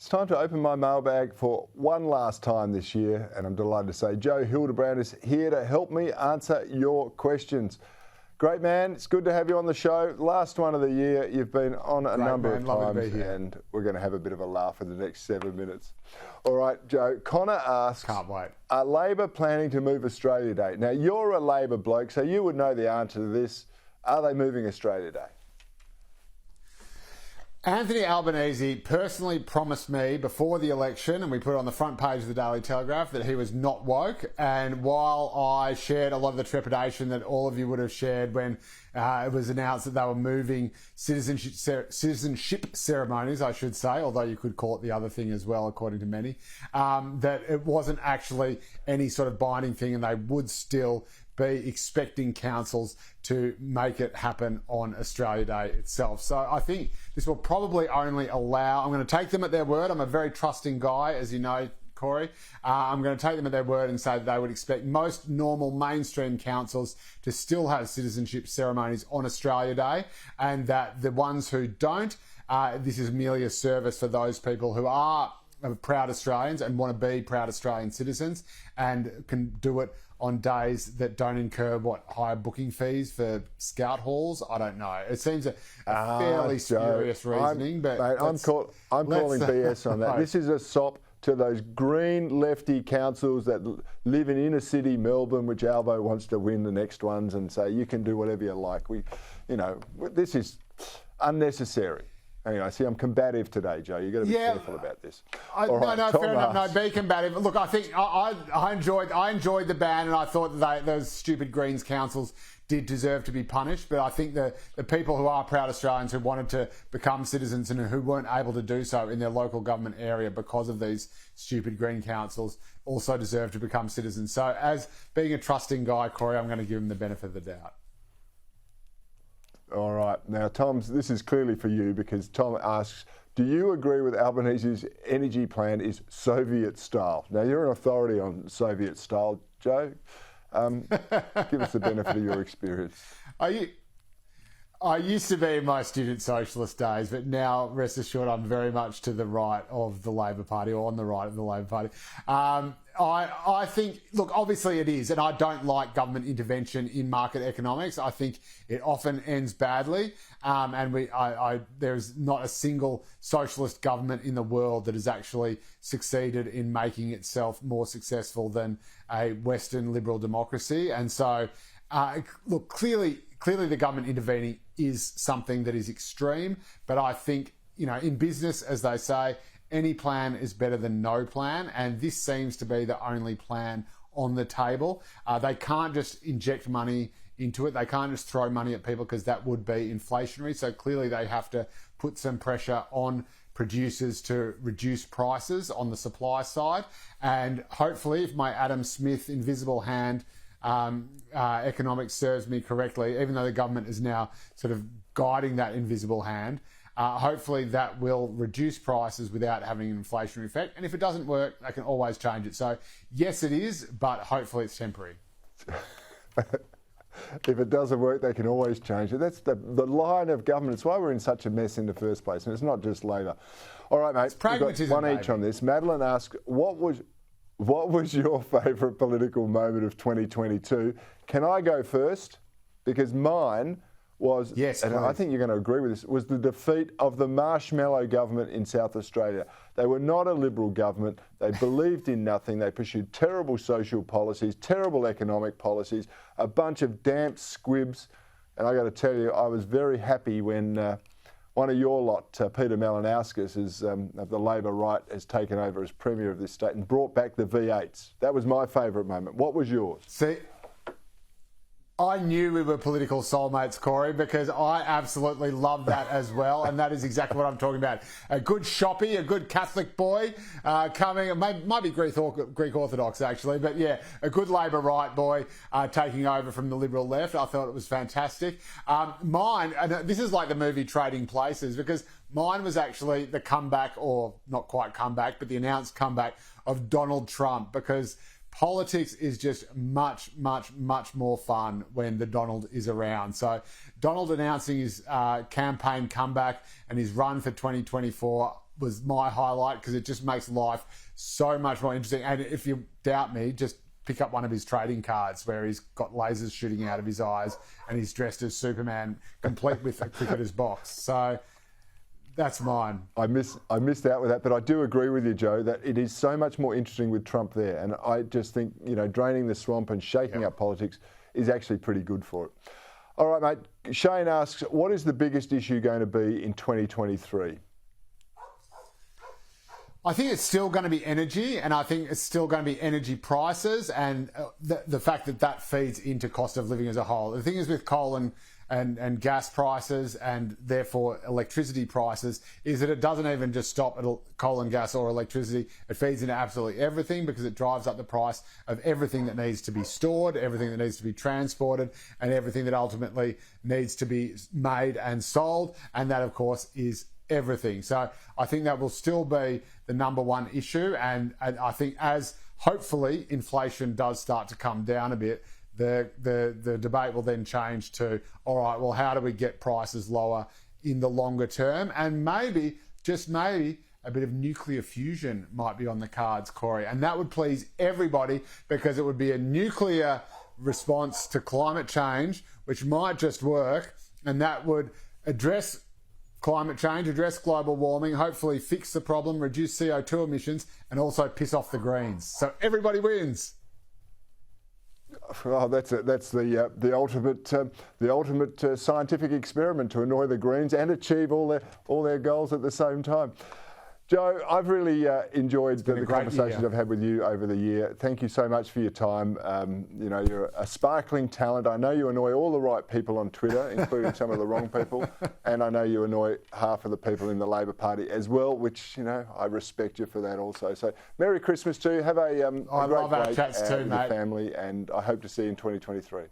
It's time to open my mailbag for one last time this year, and I'm delighted to say Joe Hildebrand is here to help me answer your questions. Great man, it's good to have you on the show. Last one of the year, you've been on a number of times, and we're going to have a bit of a laugh in the next 7 minutes. All right, Joe, Connor asks, can't wait. Are Labor planning to move Australia Day? Now, you're a Labor bloke, so you would know the answer to this. Are they moving Australia Day? Anthony Albanese personally promised me before the election, and we put it on the front page of the Daily Telegraph, that he was not woke. And while I shared a lot of the trepidation that all of you would have shared when it was announced that they were moving citizenship ceremonies, I should say, although you could call it the other thing as well, according to many, that it wasn't actually any sort of binding thing, and they would still be expecting councils to make it happen on Australia Day itself. So I think this will probably only allow, I'm going to take them at their word. I'm a very trusting guy, as you know, Cory. I'm going to take them at their word and say that they would expect most normal mainstream councils to still have citizenship ceremonies on Australia Day, and that the ones who don't, this is merely a service for those people who are proud Australians and want to be proud Australian citizens and can do it on days that don't incur higher booking fees for scout halls. I don't know. It seems a fairly spurious reasoning, but I'm calling BS on that. This is a sop to those green lefty councils that live in inner city Melbourne, which Albo wants to win the next ones and say you can do whatever you like. This is unnecessary. Anyway, see, I'm combative today, Joe. You've got to be careful about this. Fair enough. No, be combative. Look, I think I enjoyed the ban, and I thought that those stupid Greens councils did deserve to be punished. But I think the people who are proud Australians who wanted to become citizens and who weren't able to do so in their local government area because of these stupid Green councils also deserve to become citizens. So as being a trusting guy, Cory, I'm going to give them the benefit of the doubt. All right. Now, Tom, this is clearly for you because Tom asks, do you agree with Albanese's energy plan is Soviet style? Now, you're an authority on Soviet style, Joe. Give us the benefit of your experience. I used to be in my student socialist days, but now, rest assured, I'm very much to the right of the Labor Party, or on the right of the Labor Party. I think, look, obviously it is, and I don't like government intervention in market economics. I think it often ends badly, and there's not a single socialist government in the world that has actually succeeded in making itself more successful than a Western liberal democracy. And so, look, clearly the government intervening is something that is extreme, but I think, in business, as they say, any plan is better than no plan, and this seems to be the only plan on the table. They can't just inject money into it. They can't just throw money at people because that would be inflationary. So clearly they have to put some pressure on producers to reduce prices on the supply side. And hopefully, if my Adam Smith invisible hand economics serves me correctly, even though the government is now sort of guiding that invisible hand, hopefully that will reduce prices without having an inflationary effect. And if it doesn't work, they can always change it. So yes, it is, but hopefully it's temporary. If it doesn't work, they can always change it. That's the line of government. It's why we're in such a mess in the first place. And it's not just Labor. All right, mate. We've got one each on this. Madeline asks, what was your favourite political moment of 2022? Can I go first? Because mine was, yes, and I think you're going to agree with this, was the defeat of the marshmallow government in South Australia. They were not a Liberal government. They believed in nothing. They pursued terrible social policies, terrible economic policies, a bunch of damp squibs. And I got to tell you, I was very happy when one of your lot, Peter Malinauskas, of the Labor right, has taken over as Premier of this state and brought back the V8s. That was my favourite moment. What was yours? See, I knew we were political soulmates, Cory, because I absolutely love that as well, and that is exactly what I'm talking about. A good shoppy, a good Catholic boy coming, it might be Greek Orthodox actually, but yeah, a good Labor right boy taking over from the Liberal left. I thought it was fantastic. Mine, and this is like the movie Trading Places, because mine was actually the comeback, or not quite comeback, but the announced comeback of Donald Trump, because politics is just much, much, much more fun when the Donald is around. So Donald announcing his campaign comeback and his run for 2024, was my highlight because it just makes life so much more interesting. And if you doubt me, just pick up one of his trading cards where he's got lasers shooting out of his eyes and he's dressed as Superman, complete with a cricketer's box. So that's mine. I missed out with that, but I do agree with you, Joe, that it is so much more interesting with Trump there. And I just think, draining the swamp and shaking up politics is actually pretty good for it. All right, mate. Shane asks, what is the biggest issue going to be in 2023? I think it's still going to be energy, and I think it's still going to be energy prices and the fact that feeds into cost of living as a whole. The thing is with coal and gas prices and therefore electricity prices is that it doesn't even just stop at coal and gas or electricity. It feeds into absolutely everything because it drives up the price of everything that needs to be stored, everything that needs to be transported, and everything that ultimately needs to be made and sold. And that, of course, is everything. So I think that will still be the number one issue. And I think as hopefully inflation does start to come down a bit, the debate will then change to, all right, well, how do we get prices lower in the longer term? And maybe, just maybe, a bit of nuclear fusion might be on the cards, Cory. And that would please everybody because it would be a nuclear response to climate change, which might just work. And that would address climate change, address global warming, hopefully fix the problem, reduce CO2 emissions, and also piss off the Greens. So everybody wins. Well, that's the ultimate scientific experiment to annoy the Greens and achieve all their goals at the same time. Joe, I've really enjoyed the conversations I've had with you over the year. Thank you so much for your time. You're a sparkling talent. I know you annoy all the right people on Twitter, including some of the wrong people, and I know you annoy half of the people in the Labor Party as well, which, I respect you for that also. So Merry Christmas to you. Have a great break with your family, and I hope to see you in 2023.